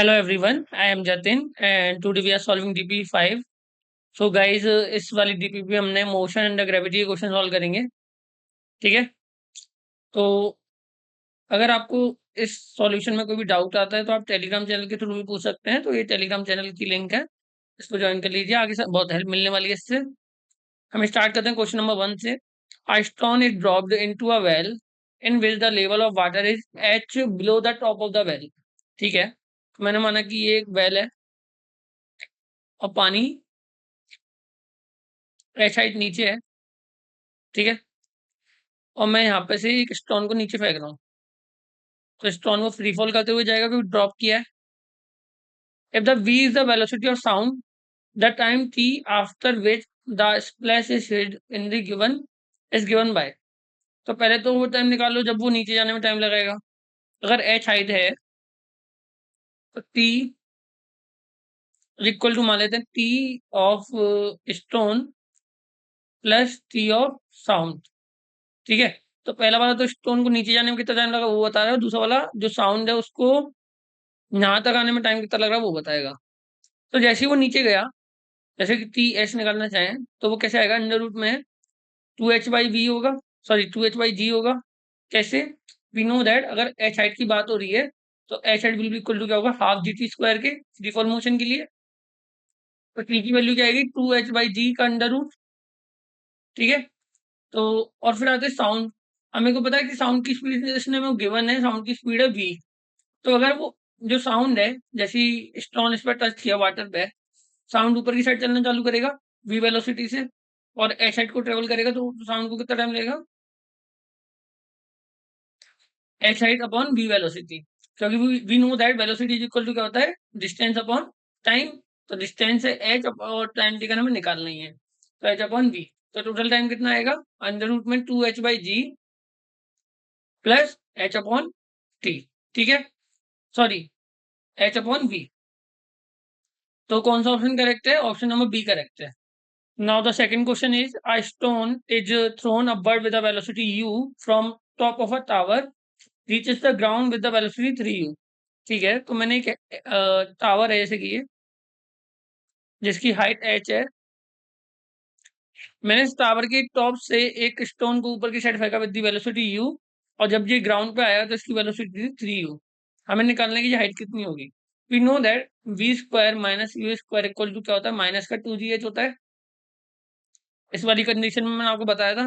Hello everyone, I am Jatin and today we are solving DP5. So guys, इस वाली DP पे हमने motion under gravity के question solve करेंगे। ठीक है, तो अगर आपको इस सॉल्यूशन में कोई भी डाउट आता है तो आप टेलीग्राम चैनल के थ्रू भी पूछ सकते हैं। तो ये टेलीग्राम चैनल की लिंक है, इसको ज्वाइन कर लीजिए, आगे से बहुत हेल्प मिलने वाली है इससे। हम स्टार्ट करते हैं क्वेश्चन नंबर 1 से। A stone is dropped into a well in which the level of water is h below the top of the well। ठीक है, तो मैंने माना कि ये एक वेल है और पानी एच हाइट नीचे है। ठीक है, और मैं यहाँ पे से एक स्टोन को नीचे फेंक रहा हूँ, तो स्टोन को फ्री फॉल करते हुए जाएगा क्योंकि ड्रॉप किया है। If the v is the velocity of sound, the time t after which the splash is hit in the given is given by. तो पहले तो वो टाइम निकाल लो जब वो नीचे जाने में टाइम लगेगा। अगर h हाइट है तो t इक्वल टू मान लेते हैं t of stone plus t of sound. ठीक है, तो पहला वाला तो स्टोन को नीचे जाने में कितना टाइम लगा वो बता रहा है, दूसरा वाला जो साउंड है उसको यहाँ तक आने में टाइम कितना लग रहा है वो बताएगा। तो जैसे ही वो नीचे गया, जैसे कि टी एच निकालना चाहें तो वो कैसे आएगा, अंडर रूट में 2h/v होगा, सॉरी 2h/g होगा। कैसे, वी नो दैट अगर एच हाइट की बात हो रही है तो H height will be equal to क्या होगा, हाफ जी टी स्क्वायर के फ्री फॉल मोशन के लिए। तो टी की वैल्यू क्या आएगी, 2h/g का अंडर रूट। ठीक है, तो और फिर आते साउंड। हमें को पता है कि साउंड की स्पीड इसने में गिवन है, साउंड की स्पीड है v। तो अगर वो जो साउंड है, जैसे स्टोन इस पर टच किया वाटर पे, साउंड ऊपर की साइड चलना चालू करेगा v वेलोसिटी से और एच साइड को ट्रेवल करेगा, तो साउंड को कितना टाइम लगेगा, h side upon v velocity. क्योंकि we know that velocity is equal to क्या होता है, डिस्टेंस अपॉन टाइम। तो डिस्टेंस है h और टाइम टेकन हमें निकालना ही है, तो h अपॉन v। तो टोटल टाइम कितना आएगा, अंडर रूट में 2h/g plus h upon t। ठीक है, सॉरी h अपॉन v। तो कौन सा ऑप्शन करेक्ट है, ऑप्शन नंबर बी करेक्ट है। Now the second question is, a stone is thrown upward with a velocity u from top of a tower, reaches the ground with the velocity 3u। ठीक है, तो मैंने एक tower है जैसे कि ये, जिसकी हाइट h है। मैंने इस टावर के टॉप से एक स्टोन को ऊपर की साइड फेंका विद द वेलोसिटी u, और जब ये ग्राउंड पे आया तो इसकी वेलोसिटी थी 3u। हमें निकालने की हाइट कितनी होगी। We know that v square minus u square equal to क्या होता है, माइनस का 2gh होता है। इस वाली कंडीशन में मैंने आपको बताया था।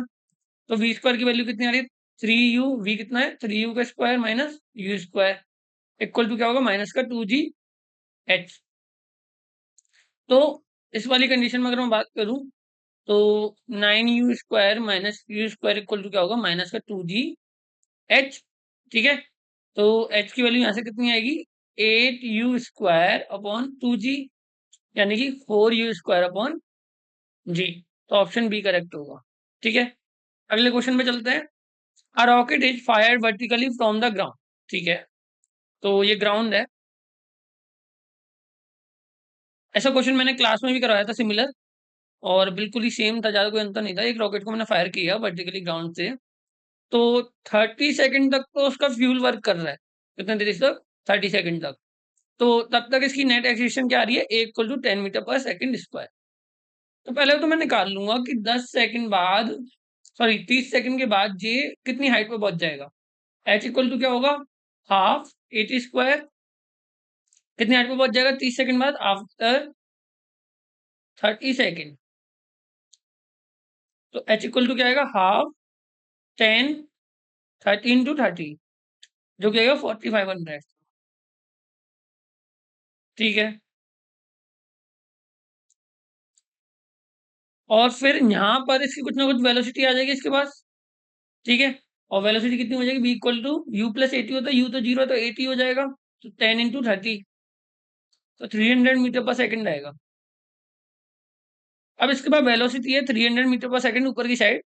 तो वी स्क्वायर की वैल्यू कितनी आ रही है, 3u। वी कितना है, 3u का square minus u square equal to क्या होगा, माइनस का 2gh। तो इस वाली कंडीशन में अगर मैं बात करूं तो 9u square minus u square equal to क्या होगा, माइनस का 2gh। ठीक है, तो h की वैल्यू यहाँ से कितनी आएगी, 8u स्क्वायर अपॉन 2g, यानी कि 4u स्क्वायर अपॉन जी। तो ऑप्शन बी करेक्ट होगा। ठीक है, अगले क्वेश्चन पे चलते हैं। A rocket is fired vertically from the ground। ठीक है, तो ये ग्राउंड है। ऐसा क्वेश्चन मैंने क्लास में भी करवाया था सिमिलर, और बिल्कुल ही सेम था, ज्यादा कोई अंतर नहीं था। एक रॉकेट को मैंने फायर किया वर्टिकली ग्राउंड से, तो 30 सेकंड तक तो उसका फ्यूल वर्क कर रहा है। कितने देर तक, 30 सेकंड तक। तो तब तक इसकी नेट एक्सीलरेशन क्या आ रही है, इक्वल टू 10 मीटर पर सेकंड स्क्वायर। तो पहले तो मैं निकाल लूंगा कि 10 सेकंड बाद, सॉरी 30 सेकंड के बाद ये कितनी हाइट पे पहुंच जाएगा। एच इक्वल टू क्या होगा, हाफ 80 स्क्वायर। कितनी हाइट पे पहुंच जाएगा 30 सेकंड बाद, आफ्टर 30 सेकंड। तो एच इक्वल टू क्या आएगा, हाफ 10 30 × 30, जो कि आएगा 4500। ठीक है, और फिर यहाँ पर इसकी कुछ ना कुछ वेलोसिटी आ जाएगी इसके पास। ठीक है, और वेलोसिटी कितनी हो जाएगी, v equal to u plus AT होता है, यू तो जीरो है तो एटी हो जाएगा, तो 10 × 30, तो 300 मीटर पर सेकंड आएगा। अब इसके बाद वेलोसिटी है 300 मीटर पर सेकंड ऊपर की साइड,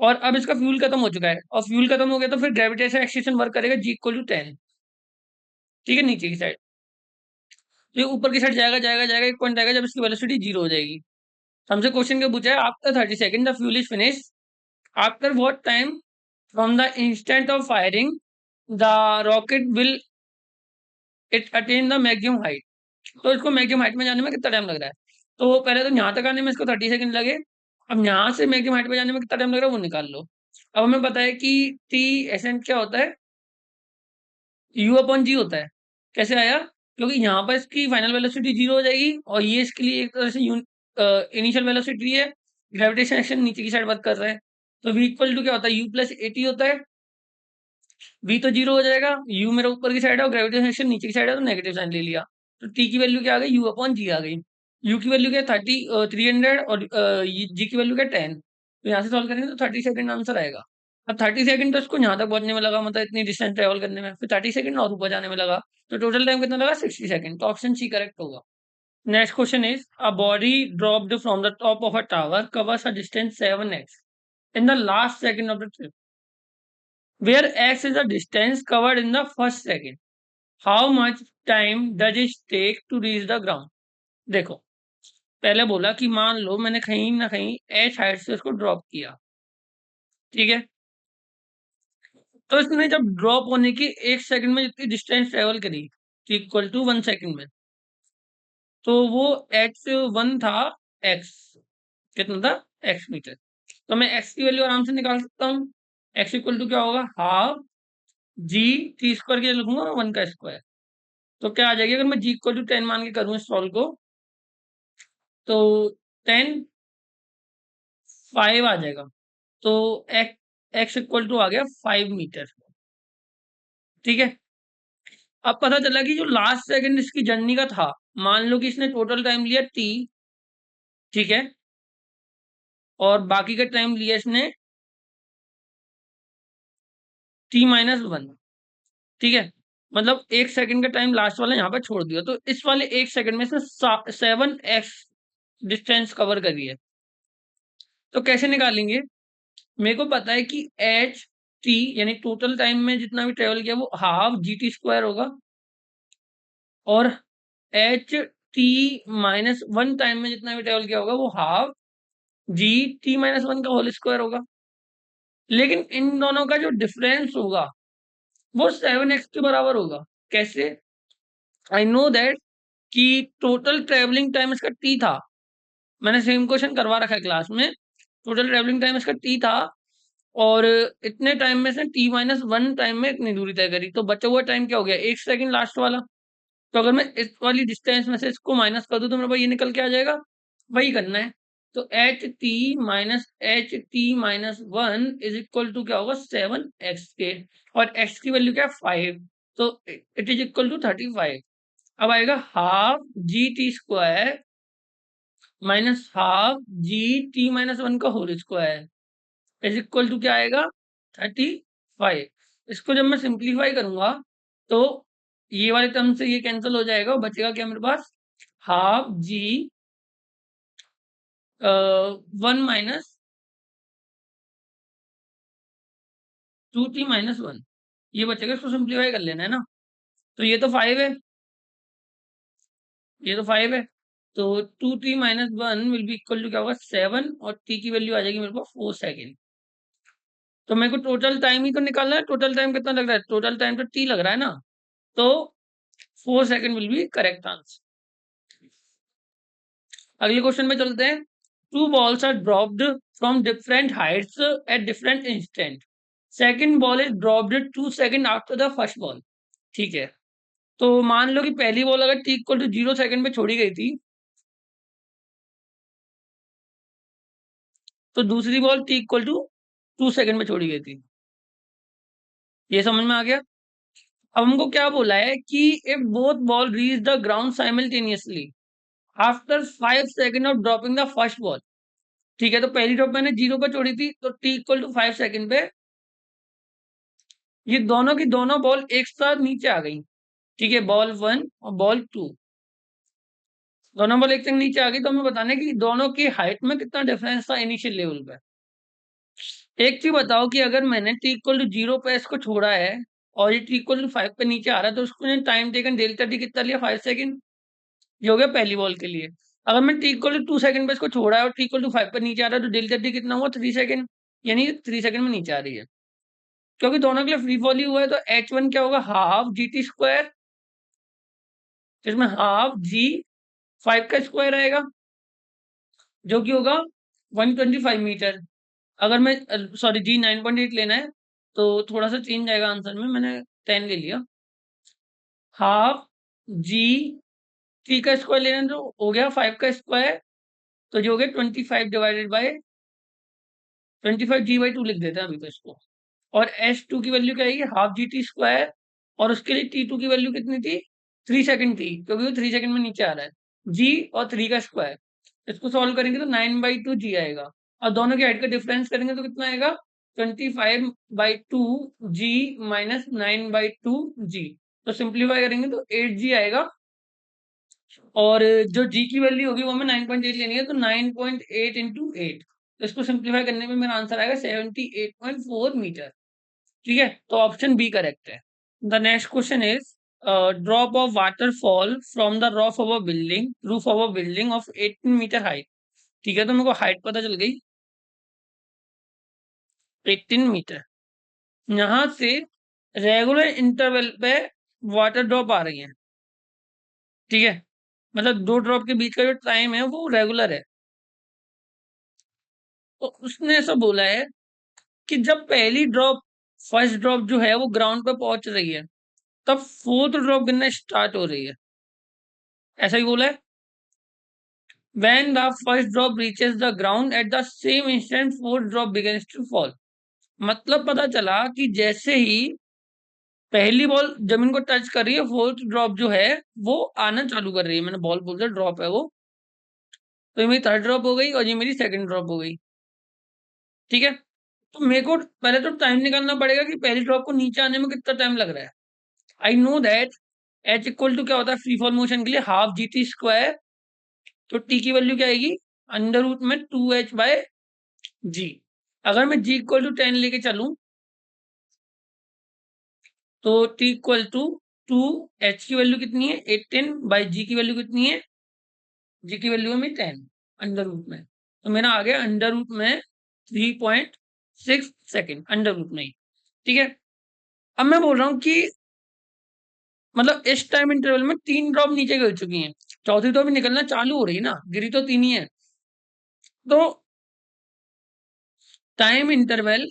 और अब इसका फ्यूल खत्म हो चुका है, और फ्यूल खत्म हो गया तो फिर ग्रेविटेशन एक्सलेशन वर्क करेगा, जी इक्वल टू 10। ठीक है, नीचे की साइड, तो ये ऊपर की साइड जाएगा जाएगा जाएगा, एक पॉइंट आएगा जब इसकी वेलोसिटी जीरो हो जाएगी। हमसे क्वेश्चन क्या पूछा है, after 30 second the fuel is finish, after what time from the instant of firing the rocket will it attain the maximum height. तो इसको मैक्सिमम हाइट में जाने में कितना टाइम लग रहा है? तो पहले तो यहाँ तक आने में इसको 30 सेकंड लगे। अब यहाँ से मैक्सिमम हाइट पे जाने में कितना टाइम लग रहा है वो निकाल लो। अब हमें पता है कि टी एसेंट क्या होता है, यू अपॉन जी होता है। कैसे आया? क्योंकि यहाँ पर इसकी फाइनल वेलोसिटी 0 हो जाएगी और ये इसके लिए एक तरह से इनिशियल वेलोसिटी है। ग्रेविटेशन एक्शन नीचे की साइड वर्क कर रहा है। तो v इक्वल टू क्या होता है, u प्लस ए टी होता है। v तो 0 हो जाएगा, u मेरा ऊपर की साइड है और ग्रेविटेशन एक्शन नीचे की साइड है तो नेगेटिव साइन ले लिया। तो t की वैल्यू क्या आ गई, u अपॉन जी आ गई। u की वैल्यू क्या है 300 और g की वैल्यू क्या है 10। तो यहाँ से सॉल्व करेंगे तो 30 सेकंड आंसर आएगा। अब 30 सेकंड तो इसको यहाँ तक पहुंचने में लगा, मतलब इतनी डिस्टेंस ट्रेवल करने में, फिर 30 सेकंड और ऊपर जाने में लगा। तो टोटल टाइम कितना लगा, 60 सेकंड। तो ऑप्शन सी करेक्ट होगा। Next question is a body dropped from the top of a tower covers a distance 7x in the last second of the trip, where x is the distance covered in the first second. How much time does it take to reach the ground? देखो, पहले बोला कि मान लो मैंने कहीं ना कहीं h height से उसको ड्रॉप किया, ठीक है। तो इसने जब ड्रॉप होने की 1 सेकंड में जितनी डिस्टेंस ट्रेवल करी, इक्वल टू 1 सेकंड में, तो वो h1 था x, कितना था, x मीटर। तो मैं x की वैल्यू आराम से निकाल सकता हूँ। x इक्वल टू क्या होगा, हाफ जी टी स्क्वायर के लिखूंगा 1 का स्क्वायर। तो क्या आ जाएगी, अगर मैं जी इक्वल टू 10 मान के करूँ इस सॉल्व को, तो 10 5 आ जाएगा। तो एक्स इक्वल टू आ गया 5 मीटर, ठीक है। अब पता चला कि जो लास्ट सेकंड इसकी जर्नी का था, मान लो कि इसने टोटल टाइम लिया टी, ठीक है, और बाकी का टाइम लिया इसने टी माइनस वन, ठीक है। मतलब 1 सेकंड का टाइम लास्ट वाला यहाँ पर छोड़ दिया, तो इस वाले 1 सेकंड में इसने 7x डिस्टेंस कवर करी है। तो कैसे निकालेंगे, मेरे को पता है कि एच टी यानी टोटल टाइम में जितना भी ट्रेवल किया वो हाफ जी टी स्क्वायर होगा, और H T minus one time में जितना भी ट्रेवल किया होगा वो हाफ जी टी माइनस वन का होल स्क्वायर होगा। लेकिन इन दोनों का जो डिफरेंस होगा वो 7x के बराबर होगा। कैसे? आई नो दैट कि टोटल ट्रेवलिंग टाइम इसका टी था, मैंने सेम क्वेश्चन करवा रखा है क्लास में। टोटल ट्रेवलिंग टाइम इसका टी था और इतने टाइम में से टी माइनस वन टाइम में इतनी दूरी तय करी, तो बचा हुआ टाइम क्या हो गया, 1 सेकंड लास्ट वाला। तो अगर मैं इस वाली डिस्टेंस में से इसको माइनस कर दूं तो मेरे पास ये निकल के आ जाएगा, वही करना है। तो H T minus one is equal to क्या होगा, 7x के, और x की वैल्यू क्या है 5, तो इट इज इक्वल टू 35। अब आएगा half G T square minus half जी टी माइनस वन का whole square is equal to क्या आएगा, 35। इसको जब मैं सिंप्लीफाई करूंगा तो ये वाले टर्म से ये कैंसिल हो जाएगा और बचेगा क्या मेरे पास, हाफ जी 1 - 2t - 1, ये बचेगा। इसको सिंप्लीफाई कर लेना है ना। तो ये तो 5 है, ये तो 5 है, तो 2t - 1 will be equal to क्या होगा 7, और t की वैल्यू आ जाएगी मेरे पास 4 सेकेंड। तो मेरे को टोटल टाइम ही तो निकालना है, टोटल टाइम कितना लग रहा है, टोटल टाइम तो t लग रहा है ना, तो 4 second will be correct answer. अगले क्वेश्चन में चलते हैं। Two balls are dropped from different heights at different instant, second ball is dropped 2 second after the first ball, ठीक है। तो मान लो कि पहली बॉल अगर टी इक्वल टू 0 सेकंड पे छोड़ी गई थी, तो दूसरी ball t equal to 2 second में छोड़ी गई थी। ये समझ में आ गया। अब हमको क्या बोला है कि if both ball reach the ground simultaneously after 5 second of dropping the first ball, ठीक है। तो पहली ड्रॉप मैंने 0 पर छोड़ी थी, तो टी इक्वल टू 5 सेकंड पे ये दोनों की दोनों बॉल एक साथ नीचे आ गई, ठीक है। बॉल 1 और बॉल 2 दोनों बॉल एक संग नीचे आ गई, तो हमें बताना है कि दोनों की हाइट में कितना डिफरेंस था इनिशियल लेवल पे। एक चीज बताओ कि अगर मैंने टी इक्वल टू 0 पे इसको छोड़ा है और ये टी इक्वल टू 5 पे नीचे आ रहा है, तो उसको टाइम टेकन डेल्टा टी कितना लिया, 5 सेकंड। ये हो गया पहली बॉल के लिए। अगर मैं टी इक्वल टू 2 सेकंड पे इसको छोड़ा है और टी इक्वल टू 5 पे नीचे आ रहा है, तो डेल्टा टी कितना हुआ, 3 सेकंड, यानी 3 सेकंड में नीचे आ रही है। क्योंकि दोनों के लिए फ्री फॉल ही हुआ है, तो H1 क्या होगा, हाफ जी टी स्क्वायर जिसमें हाफ जी 5 का स्क्वायर आएगा, जो कि होगा 125 मीटर। अगर मैं सॉरी जी 9.8 लेना है, तो थोड़ा सा चेंज आएगा आंसर में, मैंने 10 ले लिया। हाफ जी 3 का स्क्वायर लेना है, तो हो गया 5 का स्क्वायर, तो जो हो गया 25 डिवाइडेड बाय 25 g/2 लिख देते हैं अभी तो इसको। और s2 की वैल्यू क्या आएगी, हाफ जी टी स्क्वायर, और उसके लिए t2 की वैल्यू कितनी थी, 3 सेकंड थी, क्योंकि वो 3 सेकंड में नीचे आ रहा है। g और 3 का स्क्वायर, इसको सॉल्व करेंगे तो 9/2 g आएगा, और दोनों के हाइट का डिफरेंस करेंगे तो कितना आएगा, 25/2 g माइनस 9/2 g। तो सिंप्लीफाई करेंगे तो 8g आएगा, और जो g की वैल्यू होगी वो हमें 9.8 लेनी है, तो 9.8 इंटू 8, तो इसको सिंप्लीफाई करने में मेरा आंसर आएगा 78.4 मीटर। ठीक है, तो ऑप्शन बी करेक्ट है। The next question is drop of waterfall from the roof of a building of 18 metre height. ठीक है, तो मेरे को हाइट पता चल गई 18 मीटर। यहाँ से रेगुलर इंटरवल पे वाटर ड्रॉप आ रही है। ठीक है, मतलब दो ड्रॉप के बीच का जो टाइम है वो रेगुलर है। तो उसने ऐसा बोला है कि जब पहली ड्रॉप फर्स्ट ड्रॉप जो है वो ग्राउंड पे पहुंच रही है, तब फोर्थ ड्रॉप गिरना स्टार्ट हो रही है, ऐसा ही बोला है। When the first drop reaches the ground at the same instant fourth drop begins to fall। मतलब पता चला कि जैसे ही पहली बॉल जमीन को टच कर रही है, फोर्थ ड्रॉप जो है वो आना चालू कर रही है। मैंने बॉल बोल दिया, ड्रॉप है वो। तो ये मेरी थर्ड ड्रॉप हो गई और ये मेरी सेकंड ड्रॉप हो गई। ठीक है, तो मेरे को पहले तो टाइम निकालना पड़ेगा कि पहली ड्रॉप को नीचे आने में कितना टाइम लग रहा है। I know that h equal to क्या होता है फ्री फॉल मोशन के लिए, हाफ जी टी स्क्वायर। तो टी की वैल्यू क्या आएगी, अंडर रूट में 2h/g। अगर मैं g इक्वल टू 10 लेके चलूं, तो t इक्वल टू 2h की वैल्यू कितनी है 18 बाई g की वैल्यू कितनी है, g की वैल्यू है मेरी 10 अंडर रूट में। तो मेरा आ गया अंडर रूट में 3.6 सेकेंड, अंडर रूट में ही। ठीक है, अब मैं बोल रहा हूँ कि मतलब इस टाइम इंटरवल में 3 ड्रॉप नीचे गिर चुकी हैं, चौथी तो अभी निकलना चालू हो रही है ना, गिरी तो 3 ही है। तो time interval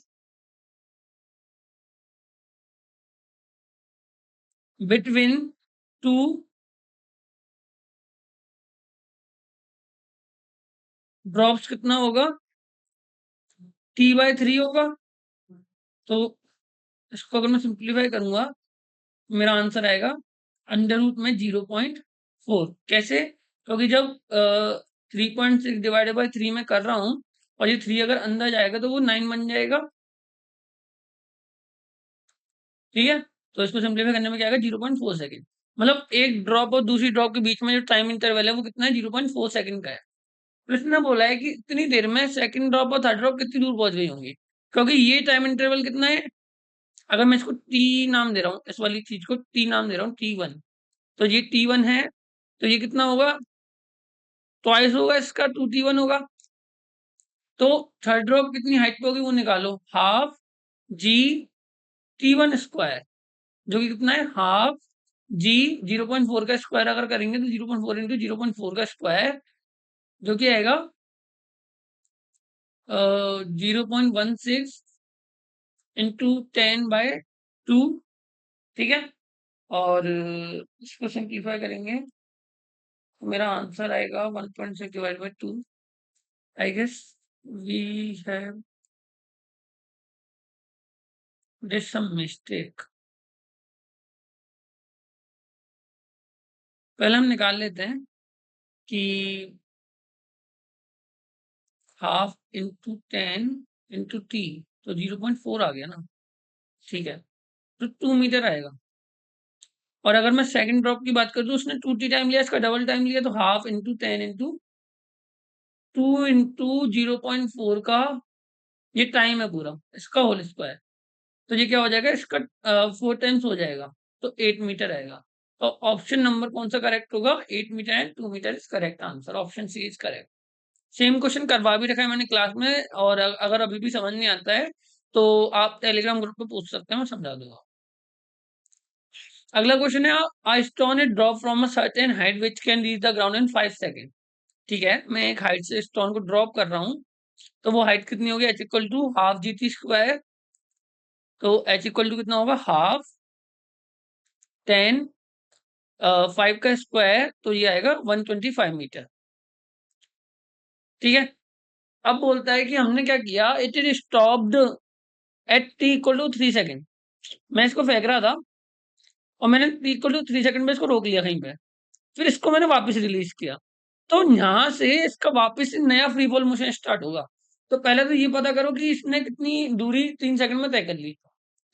between two drops कितना होगा, t/3 होगा। तो इसको अगर मैं सिंप्लीफाई करूंगा, मेरा आंसर आएगा अंडर रूट में 0.4। कैसे, क्योंकि जब 3.6 डिवाइडेड बाई 3 में कर रहा हूं, और ये 3 अगर अंदर जाएगा तो वो 9 बन जाएगा। ठीक है, तो इसको सिंप्लीफाई करने में क्या आएगा 0.4 सेकेंड। मतलब एक ड्रॉप और दूसरी ड्रॉप के बीच में जो टाइम इंटरवल है वो कितना है, 0.4 सेकेंड का है। तो इसने बोला है कि इतनी देर में सेकंड ड्रॉप और थर्ड ड्रॉप कितनी दूर पहुंच गई होंगी, क्योंकि ये टाइम इंटरवल कितना है, अगर मैं इसको टी नाम दे रहा हूँ, इस वाली चीज को टी नाम दे रहा हूँ, T1। तो ये T1 है, तो ये कितना होगा, ट्वाइस होगा इसका, 2T1 होगा। तो थर्ड ड्रॉप कितनी हाइट पे होगी वो निकालो, हाफ जी T1 स्क्वायर, जो कि कितना है हाफ जी 0.4 का स्क्वायर अगर करेंगे तो 0.4 इंटू 0.4 का स्क्वायर, जो कि आएगा 0.16 इंटू 10/2। ठीक है, और इसको सिंप्लीफाई करेंगे तो मेरा आंसर आएगा 1.6 divide by 2। I guess we have did some mistake. पहले हम निकाल लेते हैं कि हाफ इंटू 10 इंटू टी, तो 0.4 आ गया ना। ठीक है, तो 2 मीटर आएगा। और अगर मैं सेकंड ड्रॉप की बात करूँ तो उसने 2t टाइम लिया, इसका डबल टाइम लिया, तो हाफ इंटू 10 इंटू 2 इंटू 0.4 का ये टाइम है पूरा, इसका होल स्क्वायर। तो ये क्या हो जाएगा, इसका 4 टाइम्स हो जाएगा, तो 8 मीटर आएगा। तो ऑप्शन नंबर कौन सा करेक्ट होगा, 8 metre and 2 metre is correct answer, option C is correct. Same question करवा भी रखा है मैंने क्लास में, और अगर अभी भी समझ नहीं आता है तो आप टेलीग्राम ग्रुप पे पूछ सकते हैं, मैं समझा दूंगा। अगला क्वेश्चन है, a stone is dropped from a certain height which can reach the ground in 5 second. ठीक है, मैं एक हाइट से स्टोन को ड्रॉप कर रहा हूँ, तो वो हाइट कितनी होगी, h equal to half G T square. तो एच इक्वल टू कितना होगा, हाफ 10 5 का स्क्वायर, तो ये आएगा 125 मीटर। ठीक है, अब बोलता है कि हमने क्या किया, it is stopped at t equal to 3 second. मैं इसको फेंक रहा था और मैंने टी इक्वल टू 3 सेकेंड में इसको रोक लिया कहीं पे, फिर इसको मैंने वापस रिलीज किया। तो यहाँ से इसका वापस से नया फ्री फॉल मोशन स्टार्ट होगा। तो पहले तो ये पता करो कि इसने कितनी दूरी 3 सेकंड में तय कर ली।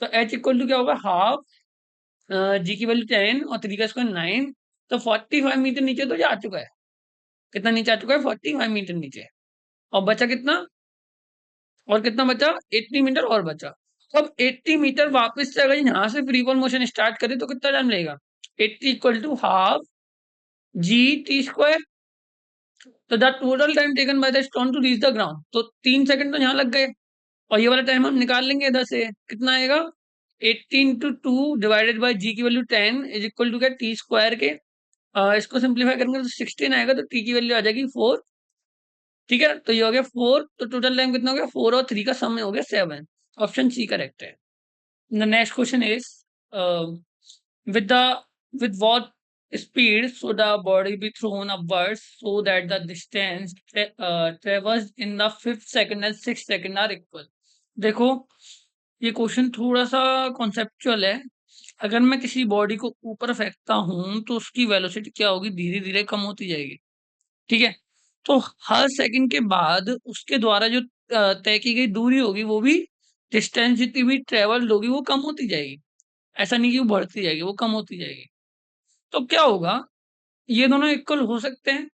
तो एच इक्वल टू क्या होगा, हाफ जी की वैल्यू 10 और 3 का स्क्वायर 9। तो 45 मीटर नीचे तो जा चुका है। कितना नीचे आ चुका है, 45 मीटर नीचे। और बचा कितना, और कितना बचा, 80 मीटर और बचा। तो अब 80 मीटर वापस से अगर यहाँ से फ्री फॉल मोशन स्टार्ट करें तो कितना टाइम लगेगा, 80 equal to half G T square. तो the total time taken by the stone to reach the ground, तो 3 सेकंड तो यहाँ लग गए। और ये वाला टाइम हम निकाल लेंगे इधर से, कितना आएगा, 18 into 2 डिवाइडेड बाय जी की वैल्यू 10 इज इक्वल टू क्या, टी स्क्वायर के। इसको सिंप्लीफाई करेंगे तो 16 आएगा, तो टी की वैल्यू आ जाएगी 4। ठीक है, तो ये हो गया 4। तो टोटल टाइम कितना हो गया, 4 और 3 का सम हो गया 7। ऑप्शन सी करेक्ट है। The next question is, with the with what speed should a body be thrown upwards so that the distance traversed in the 5th second and 6th second are equal। देखो, ये question थोड़ा सा conceptual है। अगर मैं किसी body को ऊपर फेंकता हूं तो उसकी वेलोसिटी क्या होगी, धीरे धीरे कम होती जाएगी। ठीक है, तो हर सेकंड के बाद उसके द्वारा जो तय की गई दूरी होगी, वो भी डिस्टेंस जितनी भी ट्रेवल्ड होगी वो कम होती जाएगी। ऐसा नहीं कि वो बढ़ती जाएगी, वो कम होती जाएगी। तो क्या होगा, ये दोनों इक्वल हो सकते हैं।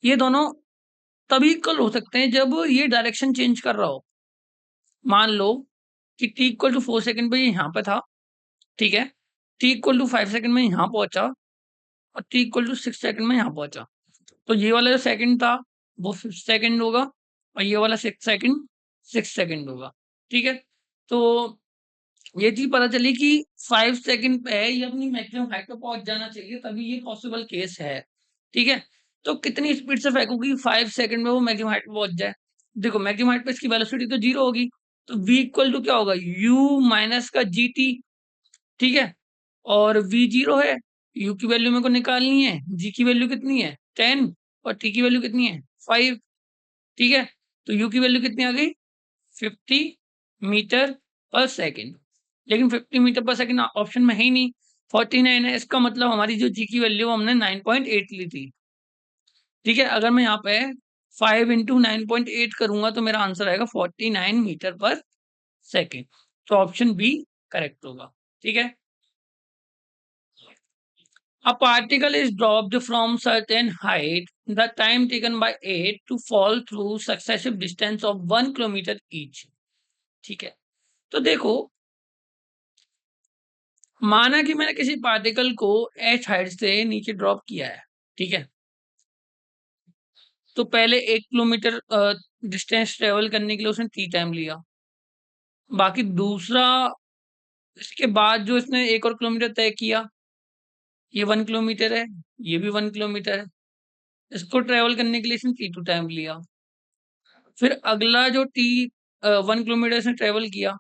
ये दोनों तभी इक्वल हो सकते हैं जब ये डायरेक्शन चेंज कर रहा हो। मान लो कि टी इक्वल टू 4 सेकंड पे ये यहाँ पे था। ठीक है, टी इक्वल टू 5 सेकंड में यहाँ पहुंचा, और टी इक्वल टू 6 सेकंड में यहाँ पहुंचा। तो ये वाला जो सेकंड था वो 5th सेकंड होगा, और ये वाला 6 सेकंड होगा। ठीक है, तो ये चीज पता चली कि 5 सेकंड पे ये अपनी मैक्सिमम हाइट पे पहुंच जाना चाहिए, तभी ये पॉसिबल केस है। ठीक है, तो कितनी स्पीड से फेंकूंगी 5 सेकंड में वो मैक्सिमम हाइट पे पहुंच जाए। देखो, मैक्सिमम हाइट पे इसकी वेलोसिटी तो जीरो होगी, तो v इक्वल टू क्या होगा, u माइनस का जी टी। ठीक है, और v जीरो है, u की वैल्यू मेरे को निकालनी है, g की वैल्यू कितनी है 10, और t की वैल्यू कितनी है 5। ठीक है, तो u की वैल्यू कितनी आ गई, 50 मीटर पर सेकेंड। लेकिन 50 मीटर पर सेकेंड ऑप्शन में है ही नहीं, 49 है। इसका मतलब हमारी जो जी की वैल्यू हमने 9.8 ली थी। ठीक है, अगर मैं यहाँ पे 5 into 9.8 करूंगा तो मेरा आंसर आएगा 49 मीटर पर सेकेंड। तो ऑप्शन बी करेक्ट होगा। ठीक है, a particle is dropped from certain height, the time taken by it to fall through successive distance of 1 kilometer each। ठीक है, तो देखो, माना कि मैंने किसी पार्टिकल को एच हाइट से नीचे ड्रॉप किया है। ठीक है, तो पहले 1 किलोमीटर डिस्टेंस ट्रेवल करने के लिए उसने टी टाइम लिया। बाकी दूसरा, इसके बाद जो इसने 1 और किलोमीटर तय किया, ये 1 किलोमीटर है, ये भी 1 किलोमीटर है। इसको ट्रेवल करने के लिए इसने टी टू टाइम लिया। फिर अगला जो टी 1 किलोमीटर इसने ट्रेवल किया,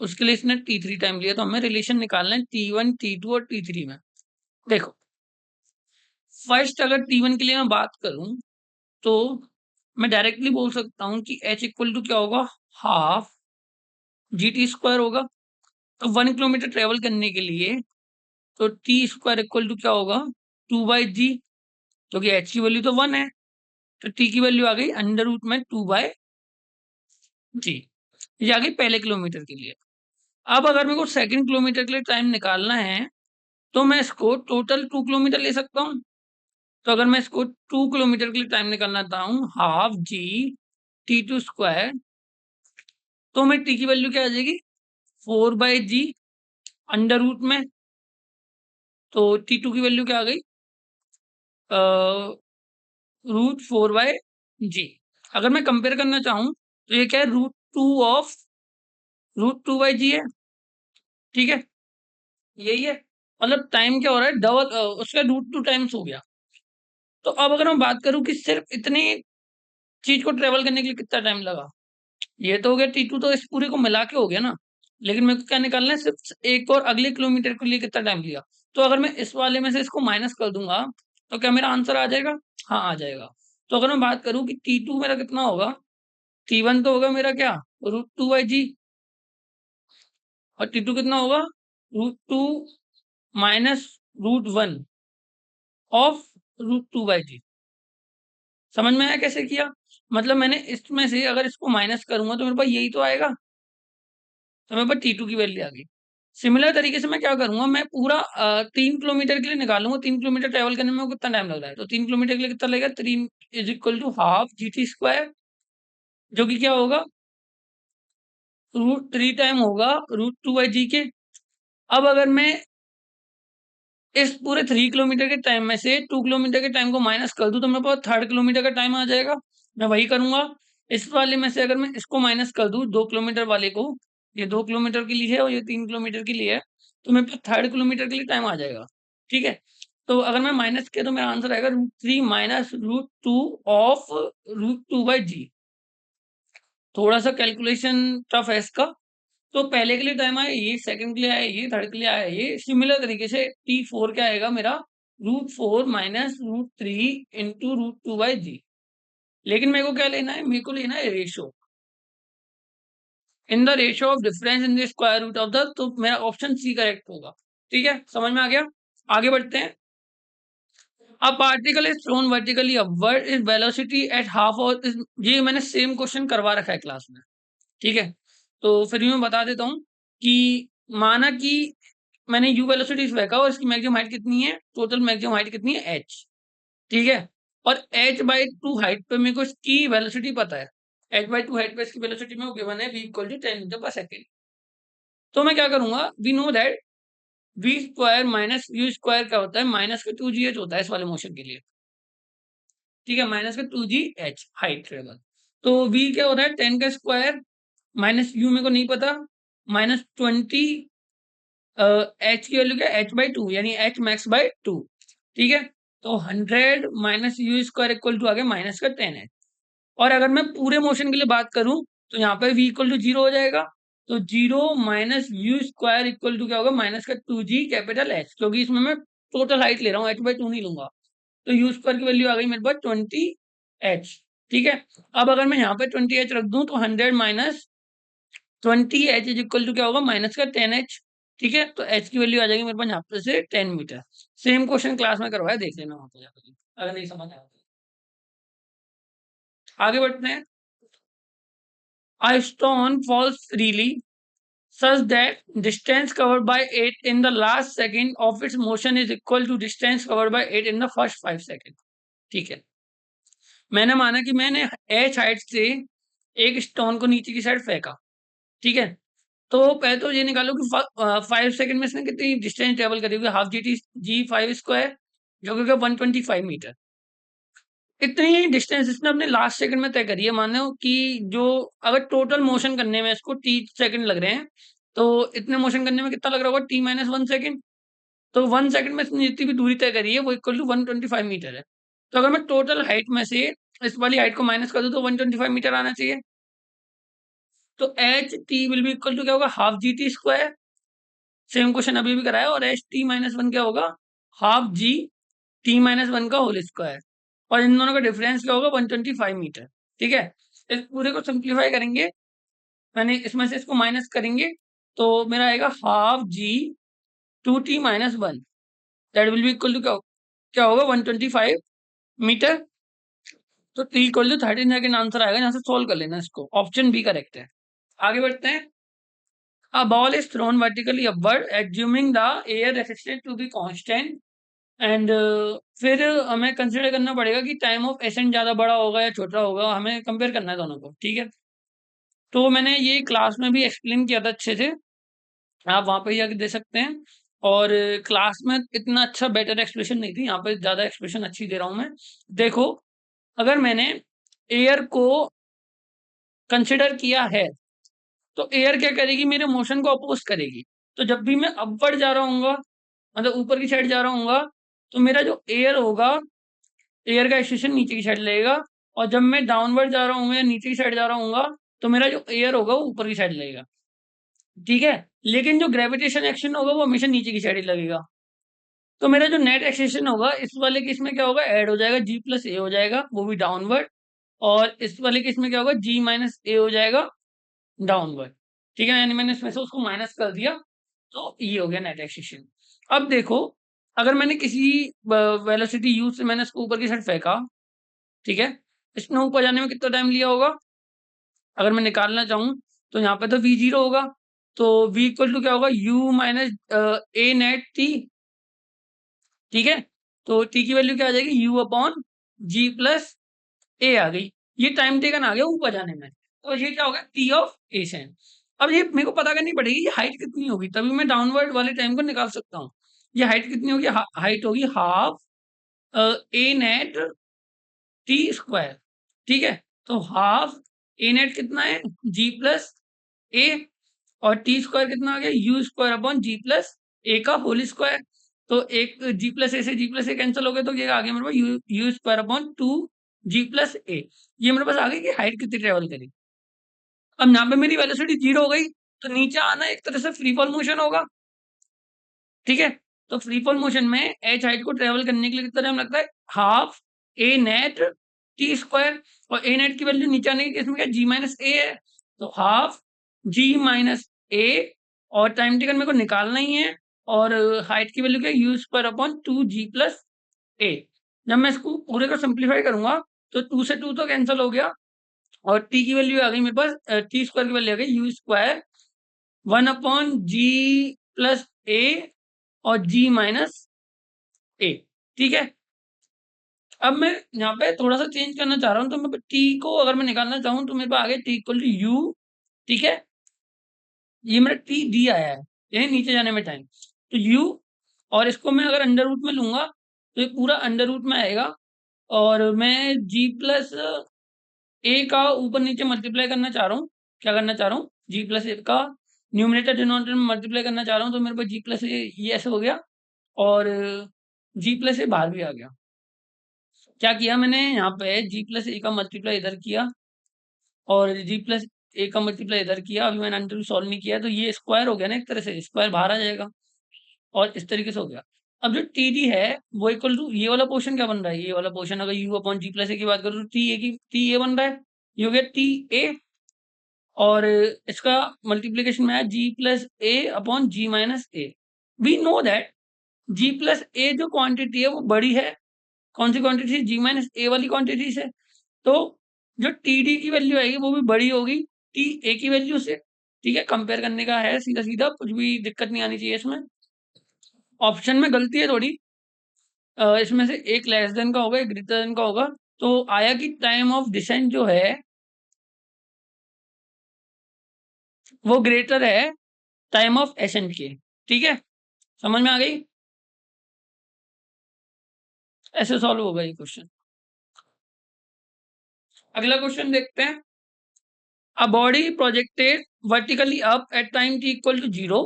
उसके लिए इसने टी थ्री टाइम लिया। तो हमें रिलेशन निकालना है टी वन, टी टू और टी थ्री में। देखो, फर्स्ट अगर टी वन के लिए मैं बात करूं तो मैं डायरेक्टली बोल सकता हूं कि एच इक्वल टू क्या होगा, हाफ जी टी स्क्वायर होगा। तो 1 किलोमीटर ट्रेवल करने के लिए तो टी स्क्वायर इक्वल टू क्या होगा, 2/g, क्योंकि एच की वैल्यू तो 1 है। तो टी की वैल्यू आ गई अंडर रूट में 2/g। ये आ गई पहले किलोमीटर के लिए। अब अगर मेरे को सेकंड किलोमीटर के लिए टाइम निकालना है तो मैं इसको टोटल 2 किलोमीटर ले सकता हूँ। तो अगर मैं इसको 2 किलोमीटर के लिए टाइम निकालना चाहता हूँ, हाफ जी टी टू स्क्वायर, तो मैं टी की वैल्यू क्या आ जाएगी, 4/g अंडर रूट में। तो टी टू की वैल्यू क्या आ गई, √4/g। अगर मैं कंपेयर करना चाहूँ तो ये क्या है, √2 ऑफ √2/g है। ठीक है, यही है, मतलब टाइम क्या हो रहा है, डबल उसका रूट टू टाइम्स हो गया। तो अब अगर मैं बात करूं कि सिर्फ इतनी चीज को ट्रेवल करने के लिए कितना टाइम लगा, ये तो हो गया T2, तो इस पूरे को मिला के हो गया ना। लेकिन मेरे को क्या निकालना है, सिर्फ एक और अगले किलोमीटर के लिए कितना टाइम लिया। तो अगर मैं इस वाले में से इसको माइनस कर दूंगा तो क्या मेरा आंसर आ जाएगा? हाँ, आ जाएगा। तो अगर मैं बात करूं कि T2 मेरा कितना होगा, T1 तो होगा मेरा क्या, √2/g, और T2 कितना होगा, √2 माइनस √1 ऑफ √2/g। समझ में आया कैसे किया? मतलब मैंने इसमें से अगर इसको माइनस करूंगा तो मेरे पास यही तो आएगा, तो मेरे पास T2 की वैल्यू आ गई। सिमिलर तरीके से मैं क्या करूंगा, मैं पूरा 3 किलोमीटर के लिए निकालूंगा, 3 किलोमीटर ट्रेवल करने में कितना टाइम लग रहा है, तो 3 किलोमीटर के लिए कितना लगेगा, 3 = ½ GT², जो कि क्या होगा, √3 टाइम होगा √2/g के। अब अगर मैं इस पूरे 3 किलोमीटर के टाइम में से 2 किलोमीटर के टाइम को माइनस कर दूं तो मेरे पास 3rd किलोमीटर का टाइम आ जाएगा। मैं वही करूंगा, इस वाले में से अगर मैं इसको माइनस कर दूं 2 किलोमीटर वाले को, ये 2 किलोमीटर के लिए है और ये 3 किलोमीटर के लिए है, तो मेरे पास 3rd किलोमीटर के लिए टाइम आ जाएगा। ठीक है, तो अगर मैं माइनस किया तो मेरा आंसर आएगा √3 माइनस √2 ऑफ √2/g। थोड़ा सा कैलकुलेशन टफ है इसका। तो पहले के लिए टाइम आया ये, सेकंड के लिए आया ये, थर्ड के लिए आया ये। सिमिलर तरीके से T4 क्या आएगा मेरा, √4 माइनस √3 इंटू √2/g। लेकिन मेरे को क्या लेना है, मेरे को लेना है ratio, in the ratio of difference in the square root of the, तो मेरा ऑप्शन सी करेक्ट होगा। ठीक है, समझ में आ गया। आगे बढ़ते हैं। A particle is thrown vertically upward is velocity at half, और ये मैंने सेम क्वेश्चन करवा रखा है क्लास में। ठीक है, तो फिर भी मैं बता देता हूँ कि माना कि मैंने u वेलोसिटी फेंका और इसकी मैक्सिमम हाइट कितनी है, टोटल मैक्सिमम हाइट कितनी है, h। ठीक है, और h/2 हाइट पे मेरे को इसकी वेलोसिटी पता है, h/2 हाइट पे इसकी वेलोसिटी में गिवन है v = 10 मीटर पर सेकेंड। तो मैं क्या करूंगा, we know that v² minus u² क्या होता है, -2gh होता है इस वाले मोशन के लिए। ठीक है, -2gh हाइट ट्रेवल। तो v क्या होता है, 10 का स्क्वायर माइनस u मेरे को नहीं पता, -20, h की वैल्यू क्या, h/2 यानी h max/2। ठीक है, तो 100 माइनस u² इक्वल टू आ गया -10h। और अगर मैं पूरे मोशन के लिए बात करूं तो यहाँ पर v = 0 हो जाएगा, तो 0 माइनस u² इक्वल टू क्या होगा, -2g कैपिटल H, क्योंकि इसमें मैं टोटल हाइट ले रहा हूँ, h/2 नहीं लूंगा। तो u² की वैल्यू आ गई मेरे पास 20h। ठीक है, अब अगर मैं यहाँ पे 20h रख दूं तो 100 minus 20h is equal to क्या होगा, -10h। ठीक है, तो h की वैल्यू आ जाएगी मेरे पास यहाँ पे से 10 मीटर। सेम क्वेश्चन क्लास में करवाया, देख लेना वहां पे जाकर, अगर नहीं समझ आया तो। आगे बढ़ते हैं। A stone falls freely such that distance covered by it in the last second of its motion is equal to distance covered by it in the first 5 seconds। ठीक है, मैंने माना कि मैंने h हाइट से एक स्टोन को नीचे की साइड फेंका। ठीक है, तो पहले तो ये निकालो कि 5 सेकंड में इसने कितनी डिस्टेंस ट्रेवल करी होगी, ½ GT g5², जो कि 125 मीटर। इतनी डिस्टेंस इसने अपने लास्ट सेकंड में तय करी है। मान लो कि जो, अगर टोटल मोशन करने में इसको t सेकंड लग रहे हैं, तो इतने मोशन करने में कितना लग रहा होगा, t-1 सेकंड। तो 1 सेकंड में इसने जितनी भी दूरी तय करी है वो इक्वल टू 125 मीटर है। तो अगर मैं टोटल हाइट में से इस वाली हाइट को माइनस कर दूं तो 125 मीटर आना चाहिए। तो H t will be equal to क्या होगा, ½ GT²। सेम क्वेश्चन अभी भी कराया, और h t-1 क्या होगा, ½ GT-1 का होल स्क्वायर। और इन दोनों का डिफरेंस क्या होगा, 125 मीटर। ठीक है, इस पूरे को सिंप्लीफाई करेंगे, मैंने इसमें से इसको माइनस करेंगे, तो मेरा आएगा ½ G 2t-1, that will be equal to क्या, क्या होगा, 125 मीटर। तो t equal to 13 second answer आएगा, यहाँ से सोल्व कर लेना इसको, ऑप्शन बी करेक्ट है। आगे बढ़ते हैं। A ball is thrown vertically upward, assuming the air resistance to be constant, and फिर हमें कंसिडर करना पड़ेगा कि टाइम ऑफ एसेंट ज़्यादा बड़ा होगा या छोटा होगा, हमें कंपेयर करना है दोनों को। ठीक है, तो मैंने ये क्लास में भी एक्सप्लेन किया था अच्छे से, आप वहाँ पे जाके दे सकते हैं। और क्लास में इतना अच्छा बेटर एक्सप्लेनेशन नहीं थी, यहाँ पे ज़्यादा एक्सप्लेनेशन अच्छी दे रहा हूँ मैं। देखो, अगर मैंने एयर को कंसिडर किया है तो एयर क्या करेगी, मेरे मोशन को अपोज करेगी। तो जब भी मैं अपवर्ड जा रहा हूँगा, मतलब ऊपर की साइड जा रहा हूँगा, तो मेरा जो एयर होगा, एयर का एक्सेशन नीचे की साइड लगेगा, और जब मैं डाउनवर्ड जा रहा हूँ या नीचे की साइड जा रहा हूँगा, तो मेरा जो एयर होगा वो ऊपर की साइड लगेगा, ठीक है। लेकिन जो ग्रेविटेशन एक्शन होगा वो हमेशा नीचे की साइड ही लगेगा। तो मेरा जो नेट एक्सेशन होगा इस वाले केस में क्या होगा, ऐड हो जाएगा, जी प्लस ए हो जाएगा, वो भी डाउनवर्ड। और इस वाले केस में क्या होगा, जी माइनस ए हो जाएगा, डाउनवर्ड, ठीक है। यानी मैंने इसमें से उसको माइनस कर दिया, तो ये हो गया नेट एक्सेशन। अब देखो, अगर मैंने किसी वेलोसिटी यू से मैंने इसको ऊपर की साइड फेंका, ठीक है, इसने ऊपर जाने में कितना टाइम लिया होगा, अगर मैं निकालना चाहूँ, तो यहाँ पे तो वी जीरो होगा, तो वी इक्वल टू क्या होगा, you minus A net T, ठीक है। तो टी की वैल्यू क्या आ जाएगी, यू अपॉन जी प्लस ए आ गई। ये टाइम टेकन आ गया ऊपर जाने में, तो ये क्या होगा, टी ऑफ एशन। अब ये मेरे को पता करनी पड़ेगी ये हाइट कितनी होगी, तभी मैं डाउनवर्ड वाले टाइम को निकाल सकता हूँ। ये हाइट कितनी होगी, हाइट होगी हाफ ए नेट टी स्क्वायर, ठीक है। तो हाफ ए नेट कितना है, जी प्लस ए, और टी स्क्वायर कितना आ गया, u square upon g plus a का होल स्क्वायर। तो एक जी प्लस ए से जी प्लस ए कैंसिल हो गए, तो ये आ गया मेरे पास u square upon two g plus a. ये मेरे पास आ गई कि हाइट कितनी ट्रेवल करी। अब यहाँ पे मेरी वेलोसिटी जीरो हो गई, तो नीचे आना एक तरह से फ्री फॉल मोशन होगा, ठीक है। तो फ्री फॉल मोशन में एच हाइट को ट्रेवल करने के लिए कितना टाइम लगता है, हाफ ए नेट टी स्क्वायर, और ए नेट की वैल्यू नीचे आने की इसमें क्या, जी माइनस ए है, तो हाफ जी माइनस ए, और टाइम टेकन मेरे को निकालना ही है, और हाइट की वैल्यू क्या, u square upon two g plus a. जब मैं इसको पूरे को सिंप्लीफाई करूंगा, तो टू से टू तो कैंसिल हो गया, और टी की वैल्यू आ गई मेरे पास, टी स्क्वायर की वैल्यू आ गई u square one upon g plus a और जी माइनस ए, ठीक है। अब मैं यहाँ पे थोड़ा सा चेंज करना चाह रहा हूँ, तो मैं टी को अगर मैं निकालना चाहूँ, तो मेरे पास आ गया टी इक्वल टू यू, ठीक है। ये मेरा टी डी आया है, यही नीचे जाने में टाइम, तो यू, और इसको मैं अगर अंडर रूट में लूंगा, तो ये पूरा अंडर रूट में आएगा, और मैं जी प्लस ए का ऊपर नीचे मल्टीप्लाई करना चाह रहा हूँ, क्या करना चाह रहा हूँ, जी प्लस ए का न्यूमरेटर डिनोमिनेटर में मल्टीप्लाई करना चाह रहा हूँ, तो मेरे पास जी प्लस ए ये ऐसे हो गया, और जी प्लस ए बाहर भी आ गया। क्या किया मैंने यहाँ पे, जी प्लस ए का मल्टीप्लाई इधर किया, और जी प्लस ए का मल्टीप्लाई इधर किया, अभी मैंने अंडर सॉल्व नहीं किया, तो ये स्क्वायर हो गया ना, एक तरह से स्क्वायर बाहर आ जाएगा, और इस तरीके से हो गया। अब जो टी डी है वो इक्वल टू ये वाला पोर्शन क्या बन रहा है, ये वाला पोर्शन अगर यू अपॉन जी प्लस ए की बात करूँ, तो टी ए बन रहा है, ये हो गया टी ए, और इसका मल्टीप्लीकेशन में है g plus a upon g minus a. We know that g plus a जो क्वांटिटी है वो बड़ी है, कौन सी क्वांटिटी, जी माइनस ए वाली क्वांटिटी से, तो जो टी डी की वैल्यू आएगी वो भी बड़ी होगी टी ए की वैल्यू से, ठीक है। कंपेयर करने का है सीधा सीधा, कुछ भी दिक्कत नहीं आनी चाहिए इसमें। ऑप्शन में गलती है थोड़ी, इसमें से एक लेस देन का होगा, एक ग्रेटर देन का होगा, तो आया कि टाइम ऑफ डिसेंट जो है वो ग्रेटर है टाइम ऑफ एसेंट के, ठीक है। समझ में आ गई, ऐसे सॉल्व होगा ये क्वेश्चन। अगला क्वेश्चन देखते हैं। A body projected vertically up at time t equal to 0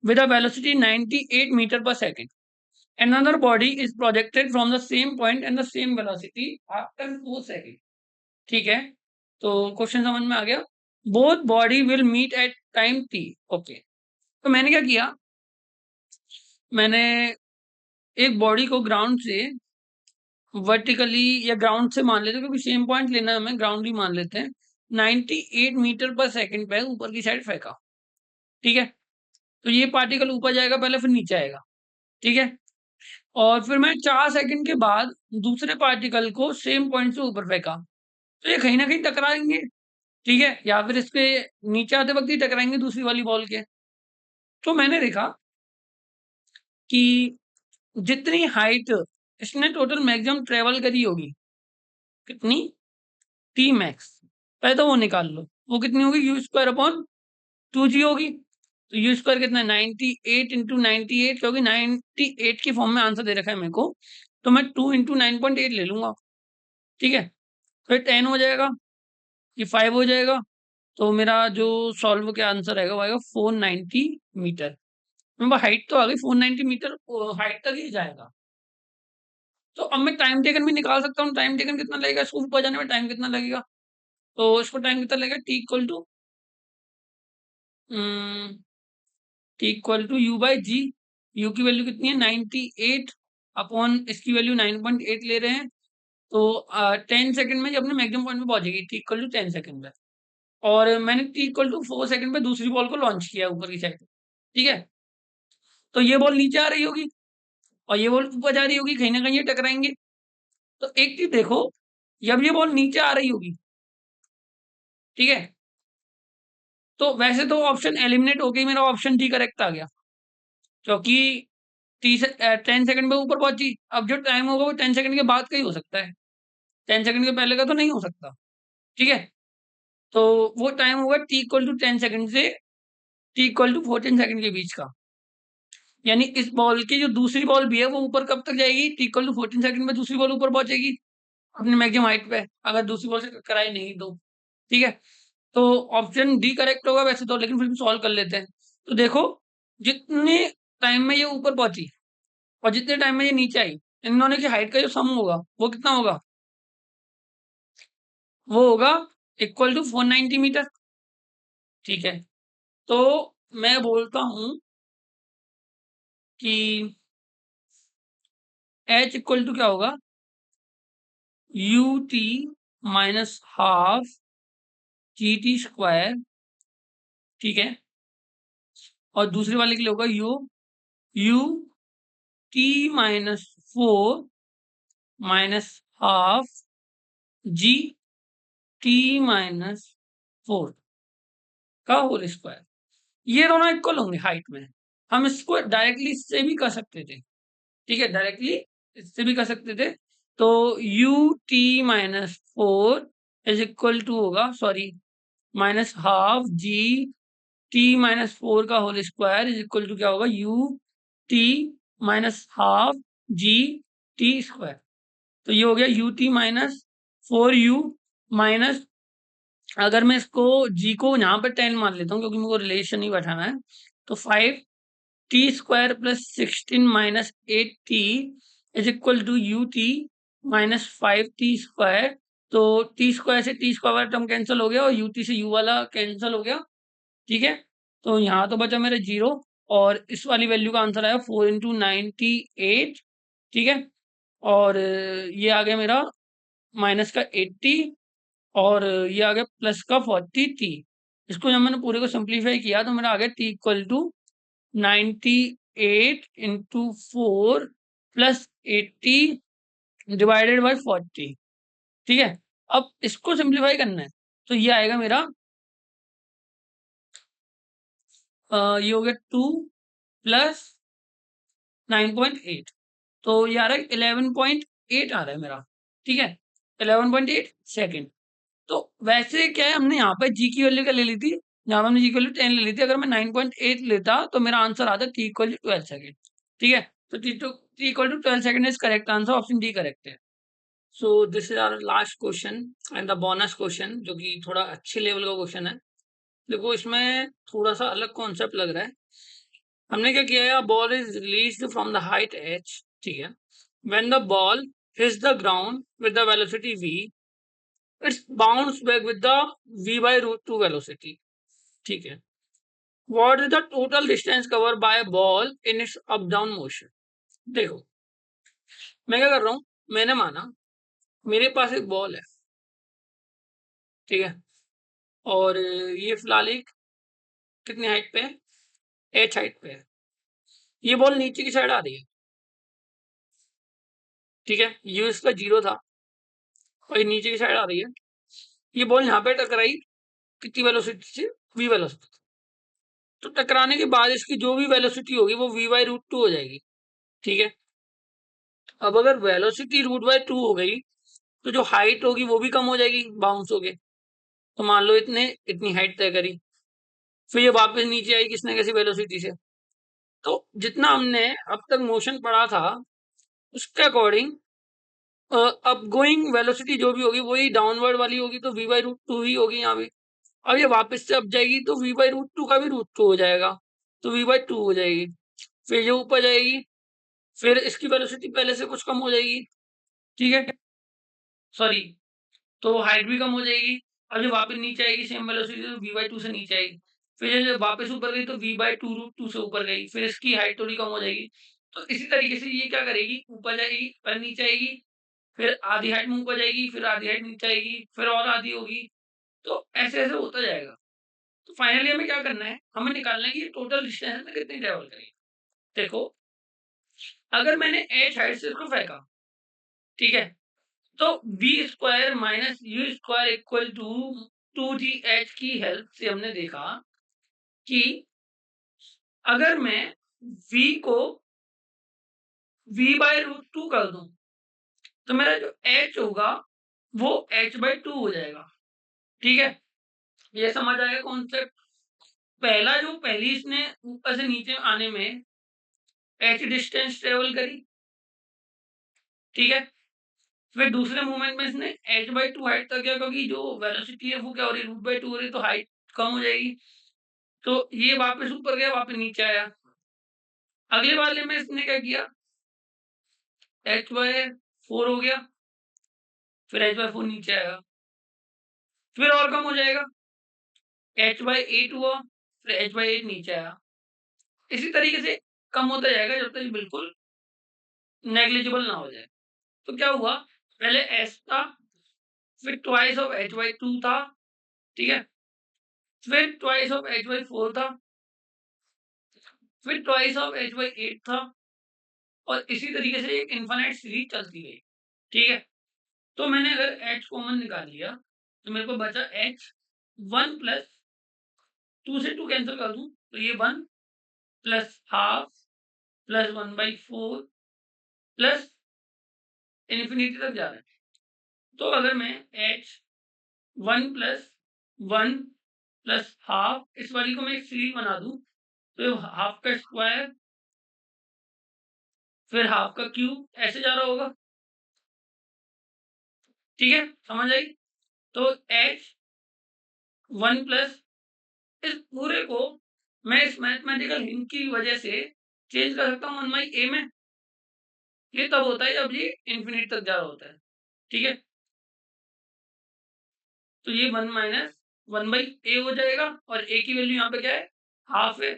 with a velocity 98 meter per second. Another body is projected from the same point and the same velocity after 4 seconds. ठीक है, तो question समझ में आ गया। Both body will meet at time t, okay. तो मैंने क्या किया, मैंने एक बॉडी को ग्राउंड से वर्टिकली, या ग्राउंड से मान लेते हैं क्योंकि सेम पॉइंट लेना है हमें, ग्राउंड ही मान लेते हैं, 98 मीटर पर सेकंड पे ऊपर की साइड फेंका, ठीक है। तो ये पार्टिकल ऊपर जाएगा पहले, फिर नीचे आएगा, ठीक है। और फिर मैं 4 सेकंड के बाद दूसरे पार्टिकल को सेम पॉइंट से ऊपर फेंका, तो ये कहीं ना कहीं टकराएंगे, ठीक है, या फिर इसके नीचे आते वक्त ही टकराएंगे दूसरी वाली बॉल के। तो मैंने देखा कि जितनी हाइट इसने टोटल मैक्सिमम ट्रेवल करी होगी, कितनी, टी मैक्स, पहले तो वो निकाल लो, वो कितनी होगी, यू स्क्वायर अपॉन टू जी होगी। तो यू स्क्वायर कितना है, 98 इंटू 98, क्योंकि 98 की फॉर्म में आंसर दे रखा है मेरे को, तो मैं 2 इंटू 9.8 ले लूंगा, ठीक है। फिर 10 हो जाएगा, ये 5 हो जाएगा, तो मेरा जो सॉल्व का आंसर आएगा वो आएगा 490 मीटर। हाइट तो आ गई 490 मीटर, हाइट तक ही जाएगा। तो अब मैं टाइम टेकन भी निकाल सकता हूँ, टाइम टेकन कितना लगेगा, इसको ऊपर जाने में टाइम कितना लगेगा, तो इसको टाइम कितना लगेगा, t equal to u by g. U की वैल्यू कितनी है 98 अपॉन इसकी वैल्यू 9.8 ले रहे हैं, तो 10 सेकंड में ये अपने मैक्सिमम पॉइंट पे पहुंचेगी, टी इक्वल टू 10 सेकंड में। और मैंने टी इक्वल टू 4 सेकंड पे दूसरी बॉल को लॉन्च किया ऊपर की साइड, ठीक है। तो ये बॉल नीचे आ रही होगी और ये बॉल ऊपर जा रही होगी, कहीं ना कहीं ये टकराएंगे। तो एक चीज देखो, जब ये बॉल नीचे आ रही होगी, ठीक है, तो वैसे तो ऑप्शन एलिमिनेट हो गई, मेरा ऑप्शन डी करेक्ट आ गया, क्योंकि 10 सेकंड में ऊपर पहुंची। अब जो टाइम होगा वो 10 सेकंड के बाद का ही हो सकता है, 10 सेकंड के पहले का तो नहीं हो सकता, ठीक है। तो वो टाइम होगा टी इक्वल टू 10 सेकंड से टी इक्वल टू 14 सेकंड के बीच का। यानी इस बॉल की जो दूसरी बॉल भी है वो ऊपर कब तक जाएगी, टी इक्वल टू 14 सेकंड में दूसरी बॉल ऊपर पहुंचेगी अपने मैक्सिमम हाइट पे, अगर दूसरी बॉल से टकराई नहीं तो, ठीक है। तो ऑप्शन डी करेक्ट होगा वैसे तो, लेकिन फिर भी सॉल्व कर लेते हैं। तो देखो, जितने टाइम में ये ऊपर पहुंची और जितने टाइम में ये नीचे आई, इन दोनों की हाइट का जो सम होगा वो कितना होगा, वो होगा इक्वल टू 490 मीटर, ठीक है। तो मैं बोलता हूं कि एच इक्वल टू क्या होगा, u t minus half G T square, ठीक है। और दूसरे वाले के लिए होगा u t minus 4 minus half जी टी माइनस 4 का होल स्क्वायर। ये दोनों इक्वल होंगे हाइट में। हम इसको डायरेक्टली इससे भी कर सकते थे, ठीक है, डायरेक्टली इससे भी कर सकते थे। तो u t minus 4 is equal to होगा, सॉरी, माइनस हाफ जी टी माइनस 4 का whole square is equal to क्या होगा, u t minus half G T square. तो ये हो गया u t minus 4 u minus, अगर मैं इसको जी को यहाँ पे 10 मान लेता हूँ क्योंकि मेरे को रिलेशन ही बैठाना है, तो 5 t² plus 16 minus 8t is equal to u t minus 5t²। तो t² से t² वाला टर्म कैंसिल हो गया और ut से u वाला कैंसिल हो गया, ठीक है। तो यहाँ तो बचा मेरा 0 और इस वाली वैल्यू का आंसर आया 4 × 98, ठीक है। और ये आ गया मेरा माइनस का 80 और ये आ गया प्लस का 40t। इसको जब मैंने पूरे को सिंप्लीफाई किया तो मेरा आ गया t equal to 98 into 4 plus 80 divided by 40, ठीक है। अब इसको सिंप्लीफाई करना है तो ये आएगा मेरा ये हो गया 2 प्लस 9.8, तो ये आ रहा है 11.8 आ रहा है मेरा, ठीक है, 11.8 सेकेंड। तो वैसे क्या है, हमने यहाँ पे जी की वैल्यू क्या ले ली थी, यहाँ पे हमने जी की वैल्यू 10 ले ली थी, अगर मैं 9.8 लेता तो मेरा आंसर आता टी इक्वल टू 12 सेकेंड, ठीक है। तो t equal to 12 second is correct answer, option d correct है। So this is our last question and the bonus question, जो कि थोड़ा अच्छे लेवल का क्वेश्चन है। देखो इसमें थोड़ा सा अलग कॉन्सेप्ट लग रहा है। हमने क्या किया है, ball is released from the height h, ठीक है। When the ball hits the ground with the velocity v, it's bounce back with the v by root 2 velocity, ठीक है। What is the total distance cover by ball in its up down motion. देखो मैं क्या कर रहा हूं, मैंने माना मेरे पास एक बॉल है, ठीक है, और ये फिलहाल एक कितनी हाइट पे है, h हाइट पे है। ये बॉल नीचे की साइड आ रही है, ठीक है, यू इसका 0 था और ये नीचे की साइड आ रही है। ये बॉल यहाँ पे टकराई कितनी वेलोसिटी से, v वेलोसिटी। तो टकराने के बाद इसकी जो भी वेलोसिटी होगी वो v बाई रूट 2 हो जाएगी, ठीक है। अब अगर वेलोसिटी रूट बाई 2 हो गई तो जो हाइट होगी वो भी कम हो जाएगी बाउंस होके। तो मान लो इतने इतनी हाइट तय करी, फिर ये वापस नीचे आई किसने कैसी वेलोसिटी से। तो जितना हमने अब तक मोशन पढ़ा था उसके अकॉर्डिंग अब गोइंग वेलोसिटी जो भी होगी वही डाउनवर्ड वाली होगी, तो v बाई रूट 2 ही होगी यहाँ भी। अब ये वापस से अब जाएगी तो v बाई रूट 2 का भी रूट 2 हो जाएगा, तो v बाई 2 हो जाएगी। फिर ये ऊपर जाएगी, फिर इसकी वेलोसिटी पहले से कुछ कम हो जाएगी, ठीक है? सॉरी, तो हाइट भी कम हो जाएगी। अब जब वापस नीचे आएगी सेम वेलोसिटी तो v/2 से नीचे आएगी। फिर ये जब वापस ऊपर गई तो v/2√2 से ऊपर गई, फिर इसकी हाइट थोड़ी कम हो जाएगी। तो इसी तरीके से ये क्या करेगी, ऊपर जाएगी, फिर नीचे आएगी, फिर आधी हाइट में ऊपर जाएगी, फिर आधी हाइट नीचे आएगी, फिर और आधी होगी। तो ऐसे-ऐसे होता जाएगा। तो फाइनली हमें क्या करना है, हमें निकालना है कि ये टोटल डिस्टेंस में कितनी ट्रैवल करेगी। देखो, अगर मैंने h हाइट से इसको फेंका, ठीक है? तो v square minus u square equal to 2gh की हेल्प से हमने देखा कि अगर मैं v को v/√2 कर दूं तो मेरा जो h होगा वो h/2 हो जाएगा, ठीक है? ये समझ आया कॉन्सेप्ट? पहला जो पहली इसने ऊपर से नीचे आने में h डिस्टेंस ट्रेवल करी, ठीक है? फिर दूसरे मूवमेंट में इसने h/2 हाइट तक गया क्योंकि जो वेलोसिटी है वो क्या हो रही है, √/2 हो रही है, तो हाइट कम हो जाएगी। तो ये वापस ऊपर गया, वापस नीचे आया। अगले वाले में इसने क्या किया, h/4 हो गया, फिर h/4 नीचे आएगा, फिर और कम हो जाएगा, h/8 हुआ, फिर h/8 नीचे आया। इसी तरीके से कम होता जाएगा जब तक ये बिल्कुल नेग्लिजिबल ना हो जाए। तो क्या हुआ, पहले s था, फिर ट्वाइस ऑफ h/2 था, ठीक है? फिर ट्वाइस ऑफ h/4 था, फिर ट्वाइस ऑफ h/8 था और इसी तरीके से एक इनफाइनाइट सीरीज चलती गई, ठीक है? तो मैंने अगर h कॉमन निकाल लिया तो मेरे को बचा h 1 प्लस 2 से 2 कैंसिल कर दूं तो ये 1 plus half plus 1/4 plus infinity तक जा रहा है। तो अगर मैं h 1 प्लस 1 प्लस हाफ इस वाली को मैं एक सीरीज बना दूं तो हाफ का स्क्वायर फिर हाफ का क्यूब ऐसे जा रहा होगा, ठीक है? समझ आई? तो h 1 प्लस इस पूरे को मैं इस मैथमेटिकल हिंट की वजह से चेंज कर सकता हूँ 1/a में। ये तब होता है जब ये इंफिनिटी तक जा रहा होता है, ठीक है? तो ये 1 माइनस 1/a हो जाएगा और a की वैल्यू यहाँ पे क्या है, हाफ है।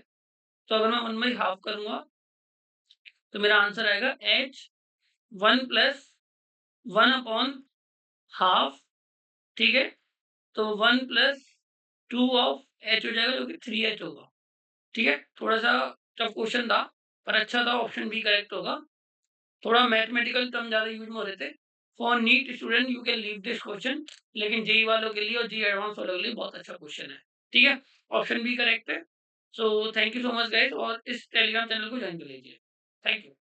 तो अगर मैं 1/2 करूंगा तो मेरा आंसर आएगा h 1 प्लस 1/हाफ, ठीक है? तो 1 प्लस 2 ऑफ h हो जाएगा जो कि 3h होगा, ठीक है? थोड़ा सा टफ क्वेश्चन था पर अच्छा था, ऑप्शन बी करेक्ट होगा। थोड़ा मैथमेटिकल टर्म ज़्यादा यूज में हो रहे थे। For NEET student you can leave this question, लेकिन जेई वालों के लिए और जेई एडवांस वालों के लिए बहुत अच्छा क्वेश्चन है, ठीक है? ऑप्शन बी करेक्ट है। So thank you so much guys और इस टेलीग्राम चैनल को ज्वाइन कर लीजिए। Thank you.